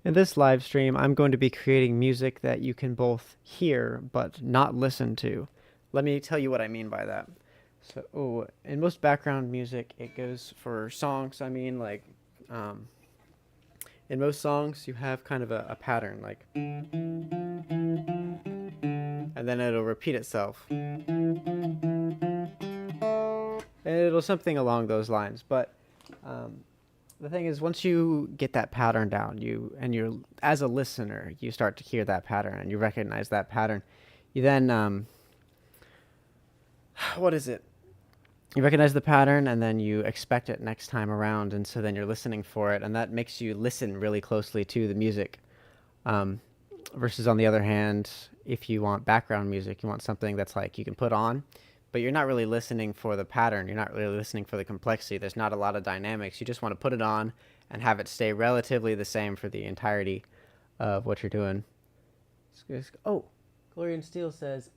In this live stream, I'm going to be creating music that you can both hear but not listen to. Let me tell you what I mean by that. So, in most background music, it goes for songs. Um, in most songs, you have kind of a pattern, like, and then it'll repeat itself. And it'll something along those lines. But the thing is, once you get that pattern down, you're as a listener, you start to hear that pattern and you recognize that pattern. You then what is it? You recognize the pattern and then you expect it next time around, and so then you're listening for it, and that makes you listen really closely to the music. Versus on the other hand, if you want background music, you want something that's like you can put on, but you're not really listening for the pattern. You're not really listening for the complexity. There's not a lot of dynamics. You just want to put it on and have it stay relatively the same for the entirety of what you're doing. Oh, Gloria and Steele says,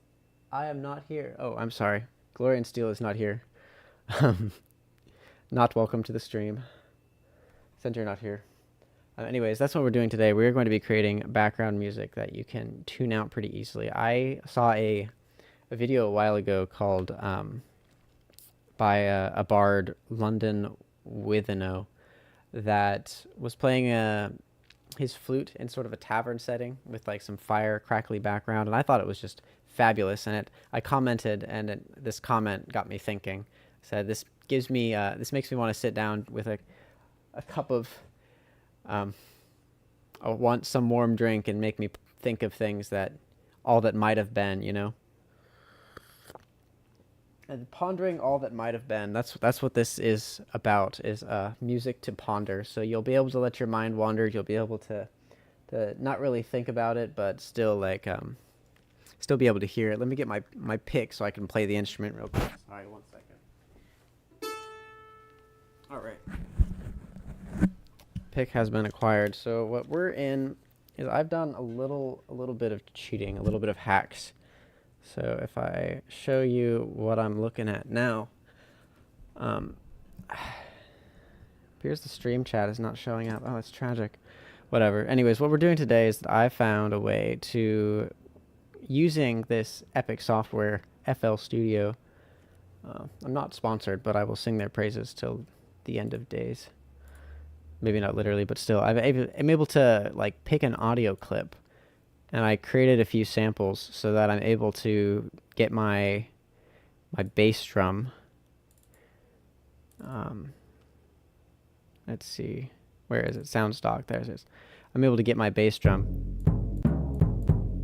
I am not here. Oh, I'm sorry. Gloria and Steele is not here. Not welcome to the stream. Since you're not here. Anyways, that's what we're doing today. We're going to be creating background music that you can tune out pretty easily. I saw a video a while ago called by a bard, London Witheno, that was playing his flute in sort of a tavern setting with like some fire crackly background, and I thought it was just fabulous. And I commented, and this comment got me thinking. I said, this makes me want to sit down with a cup of I want some warm drink and make me think of things that all that might have been, you know. And pondering all that might have been. That's what this is about. Is music to ponder. So you'll be able to let your mind wander. You'll be able to not really think about it, but still still be able to hear it. Let me get my pick so I can play the instrument real quick. Sorry, 1 second. All right. Pick has been acquired. So what we're in is I've done a little bit of cheating, a little bit of hacks. So if I show you what I'm looking at now, appears the stream chat is not showing up. Oh, it's tragic. Whatever. Anyways, what we're doing today is that I found a way to, using this epic software, FL Studio. I'm not sponsored, but I will sing their praises till the end of days. Maybe not literally, but still, I'm able to like pick an audio clip, and I created a few samples so that I'm able to get my bass drum. Let's see, where is it? Sound stock. There it is. I'm able to get my bass drum,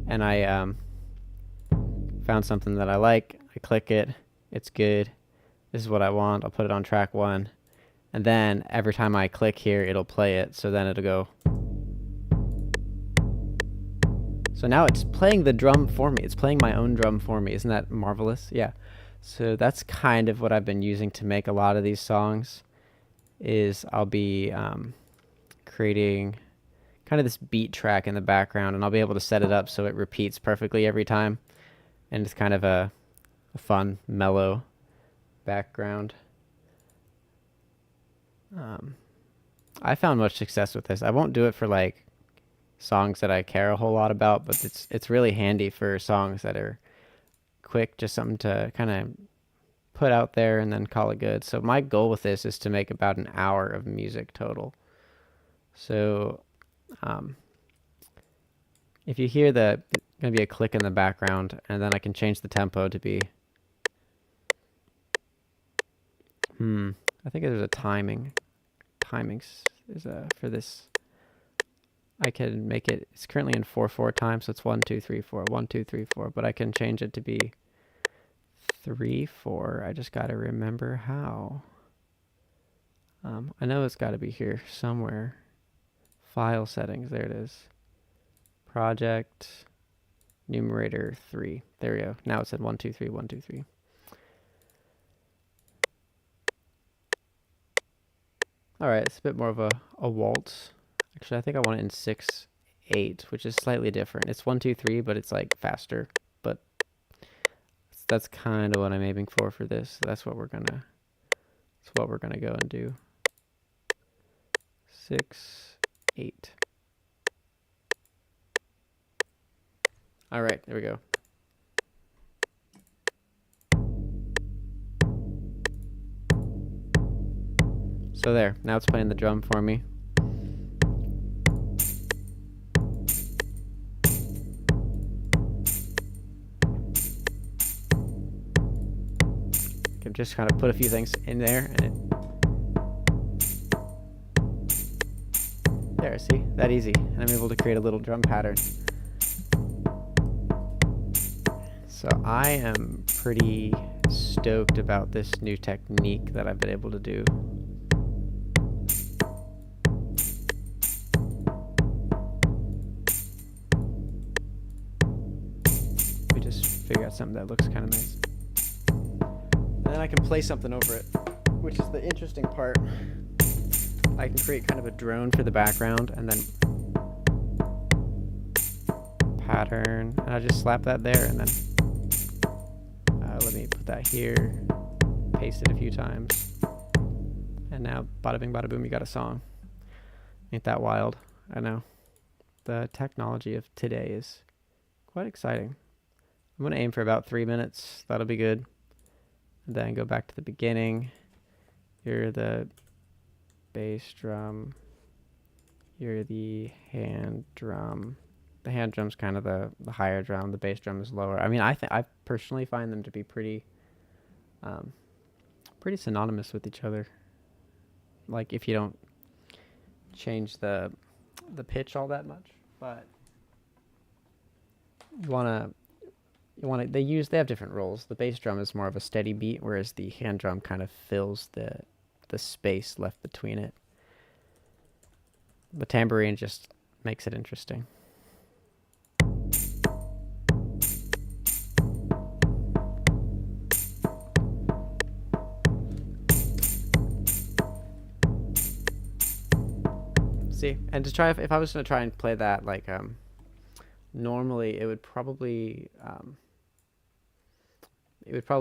and I found something that I like. I click it. It's good. This is what I want. I'll put it on track 1. And then every time I click here, it'll play it. So then it'll go. So now it's playing the drum for me. It's playing my own drum for me. Isn't that marvelous? Yeah. So that's kind of what I've been using to make a lot of these songs. Is I'll be creating kind of this beat track in the background, and I'll be able to set it up so it repeats perfectly every time. And it's kind of a fun, mellow background. I found much success with this. I won't do it for like songs that I care a whole lot about, but it's really handy for songs that are quick, just something to kind of put out there and then call it good. So my goal with this is to make about an hour of music total. So if you hear the going to be a click in the background, and then I can change the tempo to be I think there's a timing is for this. I can make it, it's currently in 4/4 time, so it's 1 2 3 4 1 2 3 4, but I can change it to be 3/4. I just got to remember how. I know it's got to be here somewhere. File settings, there it is. Project numerator 3. There we go. Now it said 1 2 3 1 2 3. All right, it's a bit more of a waltz. Actually, I think I want it in 6/8, which is slightly different. It's 1 2 3, but it's like faster. But that's kind of what I'm aiming for this. That's what we're gonna go and do. 6/8. All right, there we go. So there, now it's playing the drum for me. I can just kind of put a few things in there and there, see, that easy. And I'm able to create a little drum pattern. So I am pretty stoked about this new technique that I've been able to do. We just figure out something that looks kind of nice. And then I can play something over it, which is the interesting part. I can create kind of a drone for the background and then pattern, and I just slap that there, and then let me put that here, paste it a few times, and now bada bing bada boom, you got a song. Ain't that wild? I know. The technology of today is quite exciting. I'm gonna aim for about 3 minutes. That'll be good. And then go back to the beginning. You're the bass drum. You're the hand drum. The hand drum's kind of the higher drum. The bass drum is lower. I mean, I personally find them to be pretty synonymous with each other. Like if you don't change the pitch all that much, but they have different roles. The bass drum is more of a steady beat, whereas the hand drum kind of fills the space left between it. The tambourine just makes it interesting. See, and to try, if I was going to try and play that, like, normally it would probably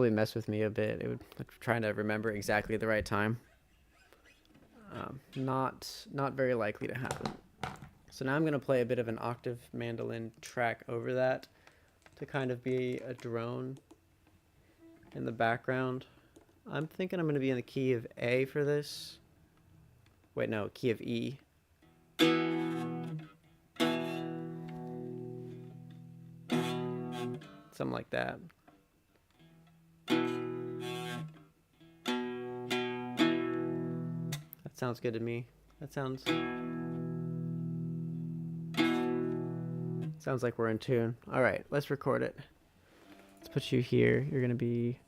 mess with me a bit. It would, like, trying to remember exactly the right time. Not very likely to happen. So now I'm going to play a bit of an octave mandolin track over that to kind of be a drone in the background. I'm thinking I'm going to be in the key of A for this. Wait, no, key of E. Something like that. That sounds good to me. That sounds like we're in tune. All right, let's record it. Let's put you here. You're gonna be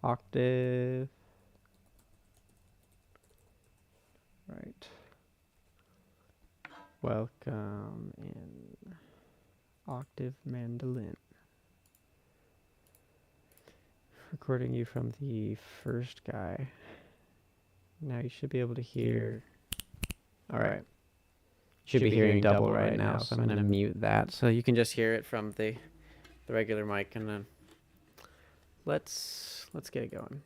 octave. Right. Welcome in octave mandolin. Recording you from the first guy. Now you should be able to hear. All right. You should be hearing double right now, so I'm going to mute that. So you can just hear it from the regular mic, and then let's get it going.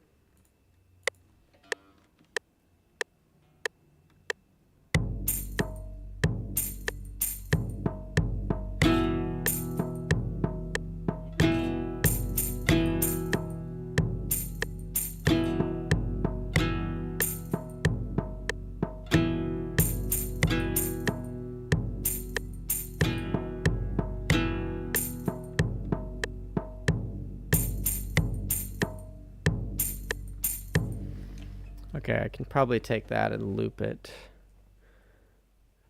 Okay, I can probably take that and loop it.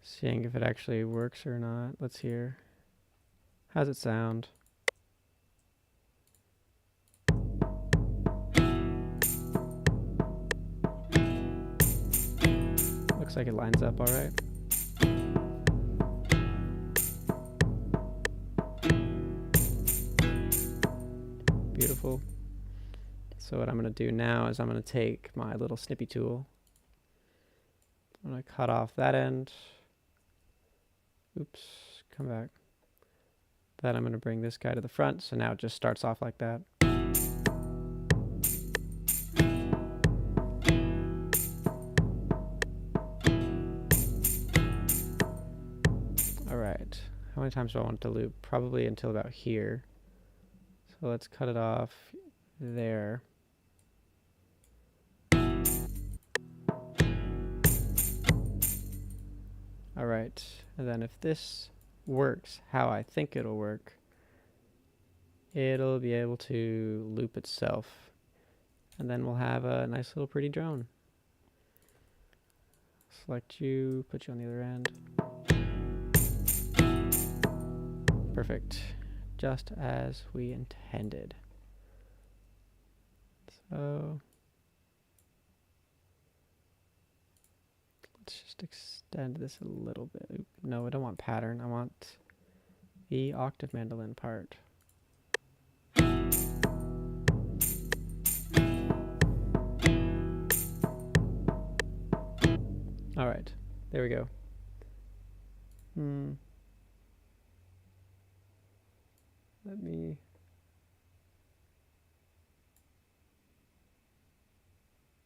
Seeing if it actually works or not. Let's hear. How's it sound? Looks like it lines up all right. Beautiful. So what I'm going to do now is I'm going to take my little snippy tool. I'm going to cut off that end. Oops, come back. Then I'm going to bring this guy to the front, so now it just starts off like that. All right, How many times do I want it to loop? Probably until about here. So let's cut it off there. All right, and then if this works how I think it'll work, it'll be able to loop itself. And then we'll have a nice little pretty drone. Select you, put you on the other end. Perfect. Just as we intended. So let's just extend this a little bit. Oop, no, I don't want pattern. I want the octave mandolin part. All right, there we go. Let me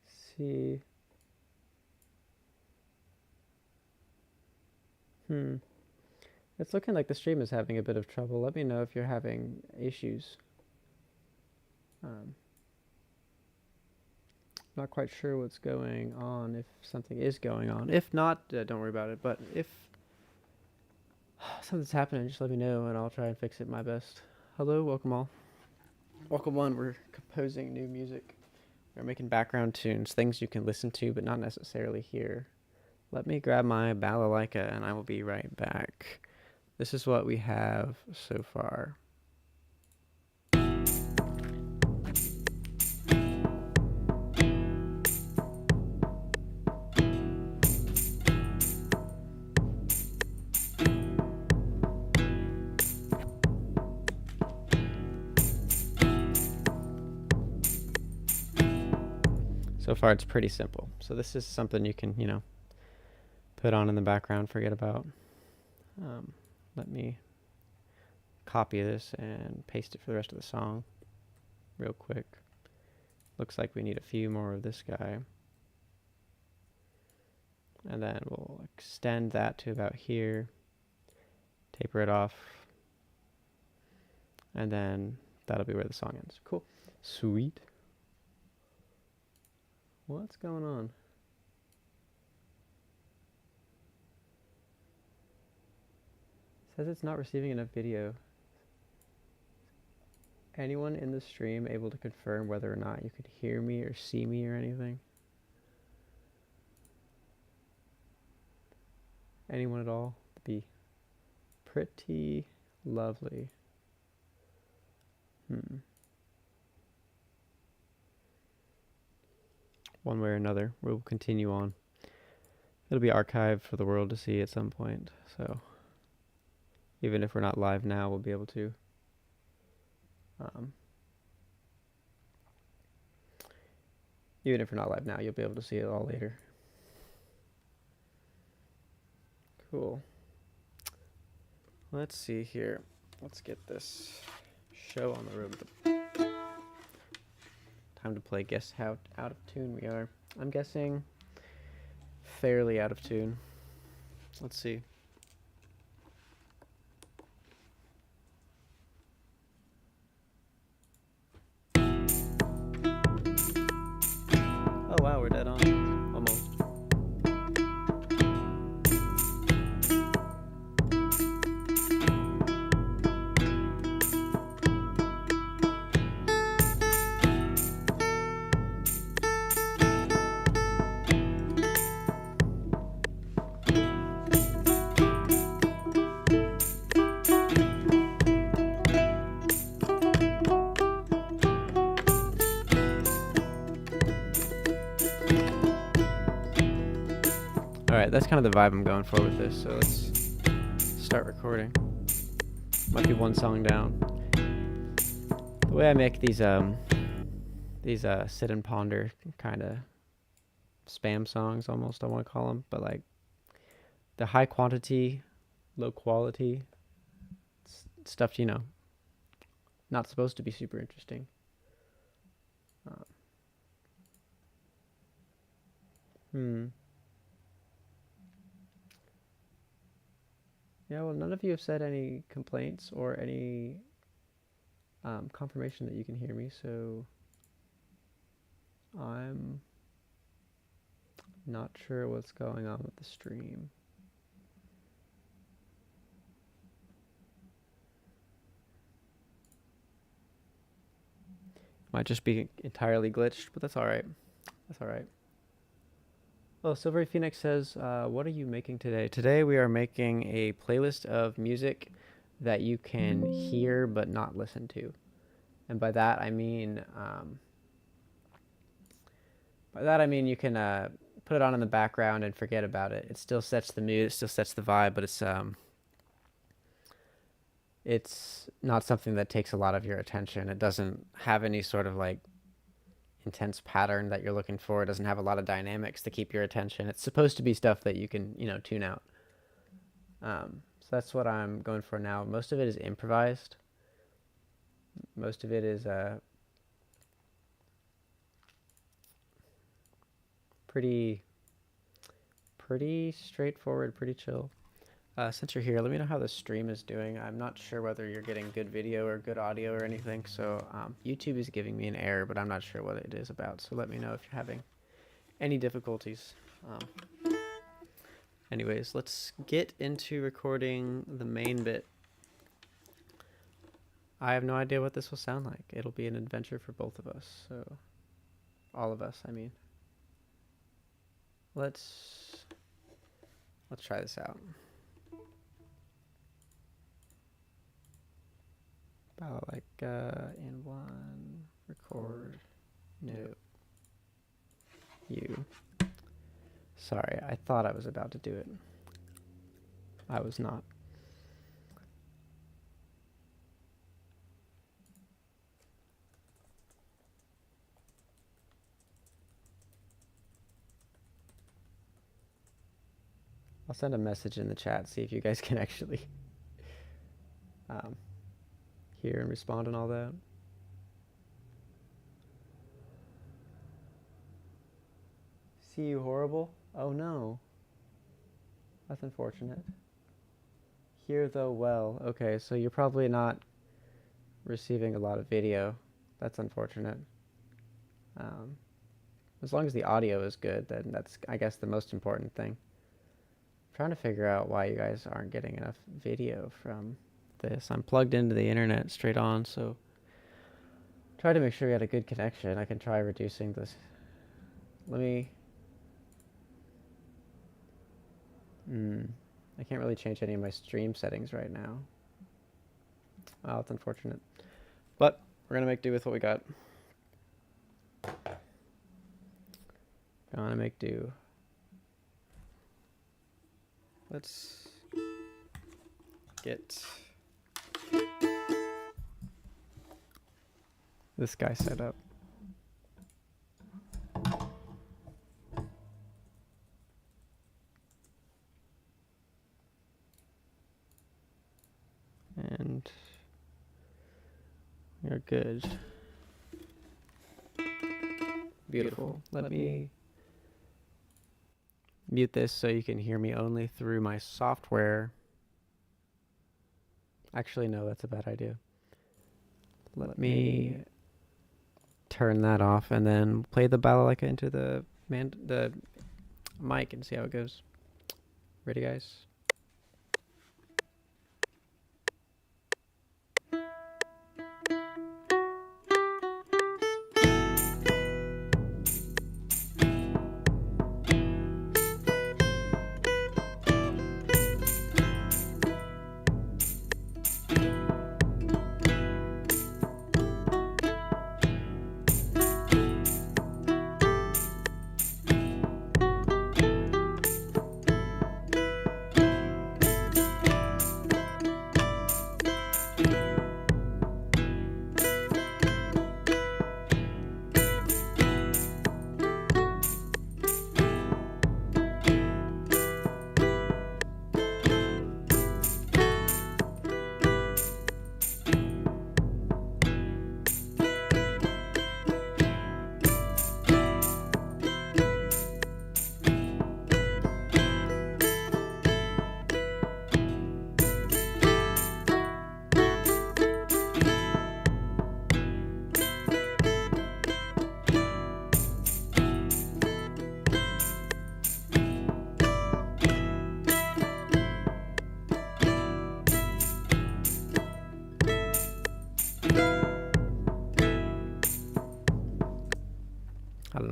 see. It's looking like the stream is having a bit of trouble. Let me know if you're having issues. Not quite sure what's going on, if something is going on. If not, don't worry about it. But if something's happening, just let me know and I'll try and fix it my best. Hello, welcome all. Welcome on, we're composing new music. We're making background tunes, things you can listen to but not necessarily hear. Let me grab my Balalaika and I will be right back. This is what we have so far. So far it's pretty simple. So this is something you can, put on in the background, forget about. Let me copy this and paste it for the rest of the song real quick. Looks like we need a few more of this guy. And then we'll extend that to about here, taper it off, and then that'll be where the song ends. Cool. Sweet. What's going on? Says it's not receiving enough video. Anyone in the stream able to confirm whether or not you could hear me or see me or anything? Anyone at all? That'd be pretty lovely. One way or another, we'll continue on. It'll be archived for the world to see at some point, so even if we're not live now, we'll be able to. Even if we're not live now, you'll be able to see it all later. Cool. Let's see here. Let's get this show on the road. Time to play Guess How Out of Tune we are. I'm guessing fairly out of tune. Let's see. Oh wow, we're dead on. Almost. Alright, that's kind of the vibe I'm going for with this, so let's start recording. Might be one song down. The way I make these sit and ponder kind of spam songs almost, I want to call them, but like the high quantity, low quality stuff, not supposed to be super interesting. Yeah, well, none of you have said any complaints or any confirmation that you can hear me, so I'm not sure what's going on with the stream. Might just be entirely glitched, but that's all right. That's all right. Well, Silvery Phoenix says, what are you making today? Today we are making a playlist of music that you can hear but not listen to. And by that I mean you can put it on in the background and forget about it. It still sets the mood, it still sets the vibe, but it's not something that takes a lot of your attention. It doesn't have any sort of like intense pattern that you're looking for. It doesn't have a lot of dynamics to keep your attention. It's supposed to be stuff that you can, tune out. So that's what I'm going for now. Most of it is improvised. Most of it is pretty straightforward, pretty chill. Since you're here, let me know how the stream is doing. I'm not sure whether you're getting good video or good audio or anything, so YouTube is giving me an error, but I'm not sure what it is about, so let me know if you're having any difficulties. Anyways, let's get into recording the main bit. I have no idea what this will sound like. It'll be an adventure for both of us, so all of us, I mean. Let's try this out. Balalaika in one, record, no, you. Sorry, I thought I was about to do it. I was not. I'll send a message in the chat, see if you guys can actually hear and respond and all that. See you horrible? Oh no. That's unfortunate. Hear though well. Okay, so you're probably not receiving a lot of video. That's unfortunate. As long as the audio is good, then that's, I guess, the most important thing. I'm trying to figure out why you guys aren't getting enough video from this. I'm plugged into the internet straight on, so try to make sure you had a good connection. I can try reducing this. Let me... I can't really change any of my stream settings right now. Well, it's unfortunate. But we're going to make do with what we got. Gonna make do. Let's get this guy set up. And you're good. Beautiful. Let me mute this so you can hear me only through my software. Actually, no, that's a bad idea. Let me turn that off and then play the balalaika into the mic and see how it goes. Ready, guys?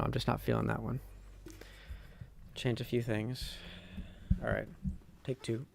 I'm just not feeling that one. Change a few things. All right, take 2.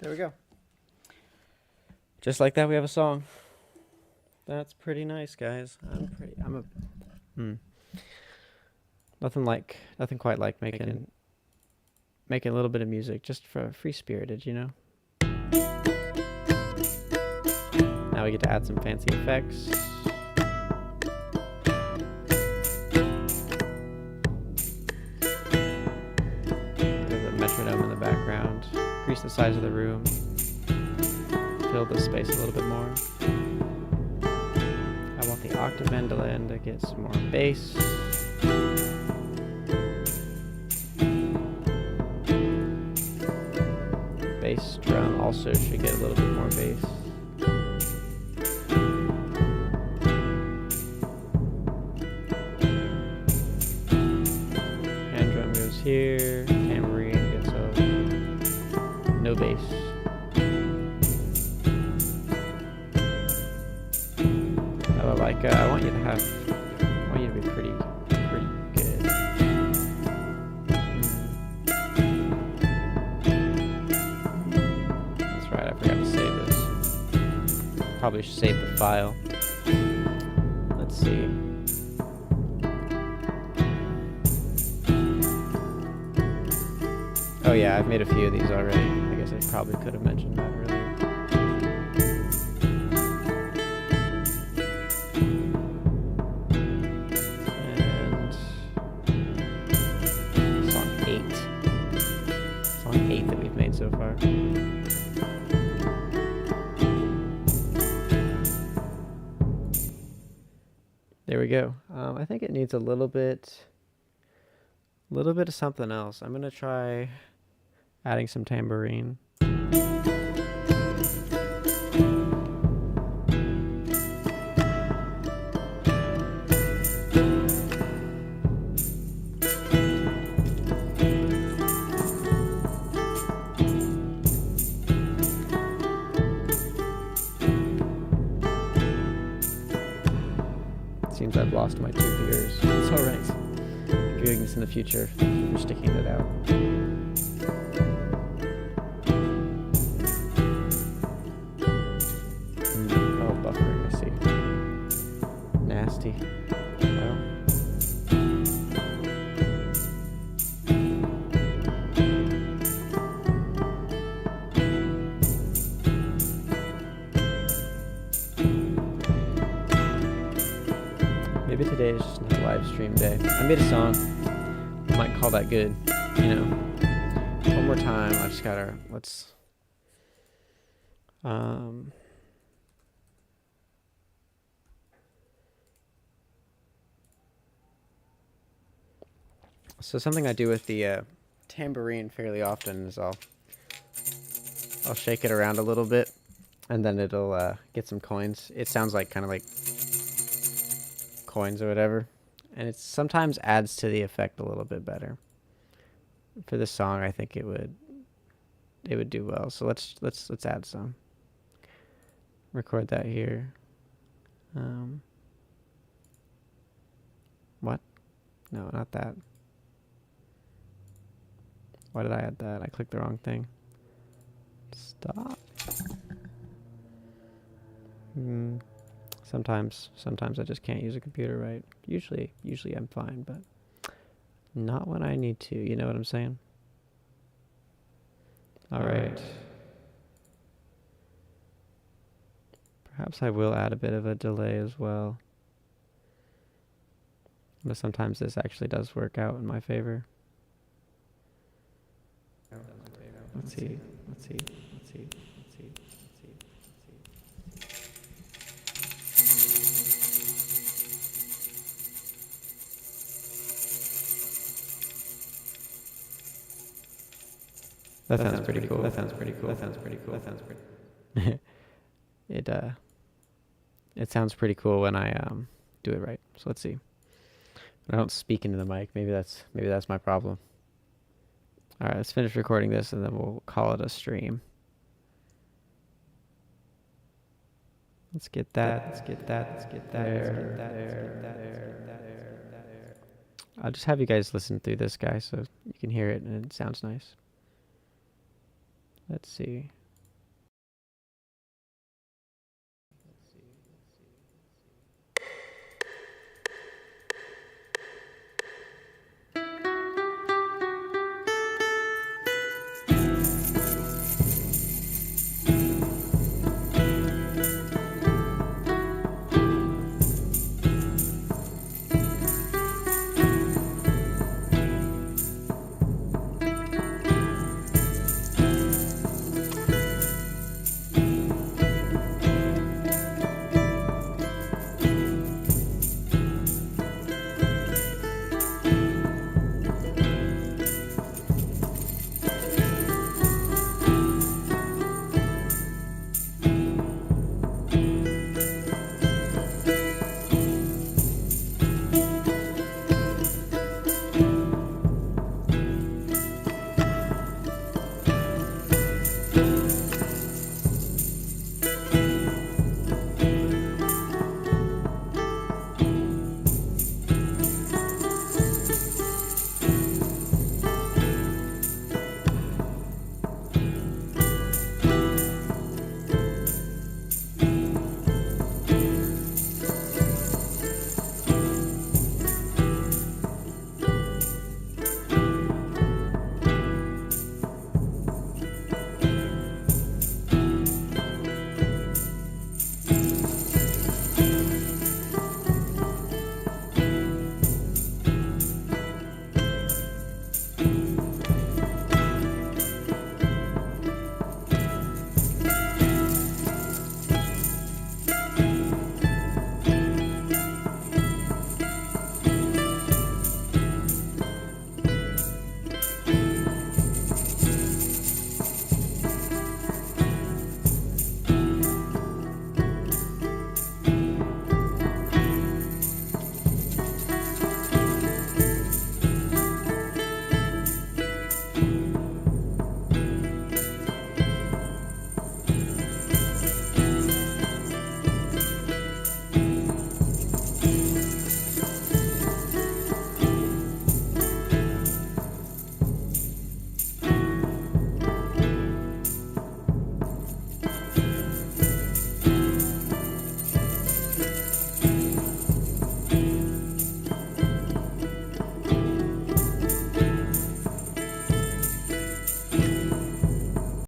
There we go. Just like that, we have a song. That's pretty nice, guys. Nothing quite like making a little bit of music just for free-spirited, you know? Now we get to add some fancy effects. There's a metronome in the background. Increase the size of the room. Fill the space a little bit more. I want the octave mandolin to get some more bass. Bass drum also should get a little bit more bass. Hand drum goes here. Tambourine gets no bass. Balalaika, I want you to be pretty good. That's right, I forgot to save this. Probably should save the file. Let's see. Oh yeah, I've made a few of these already. I guess I probably could have mentioned that earlier. so far. There we go. I think it needs a little bit of something else. I'm gonna try adding some tambourine. Seems I've lost my 2 ears. It's alright. Viewing this in the future, we're sticking it out. Oh, buffering, I see. Nasty. Well. Maybe today is just not a live stream day. I made a song. I might call that good. You know. One more time. I just gotta. Let's. So something I do with the tambourine fairly often is I'll shake it around a little bit, and then it'll get some coins. It sounds like kind of like coins or whatever, and it sometimes adds to the effect a little bit better. For this song, I think it would do well. So let's add some. Record that here. What? No, not that. Why did I add that? I clicked the wrong thing. Stop. Sometimes I just can't use a computer right. Usually I'm fine, but not when I need to. You know what I'm saying? All right. Perhaps I will add a bit of a delay as well. But sometimes this actually does work out in my favor. Let's see. That sounds pretty cool. It sounds pretty cool when I do it right. So let's see. I don't speak into the mic. Maybe that's my problem. All right, let's finish recording this and then we'll call it a stream. Let's get that. I'll just have you guys listen through this guy so you can hear it and it sounds nice. Let's see.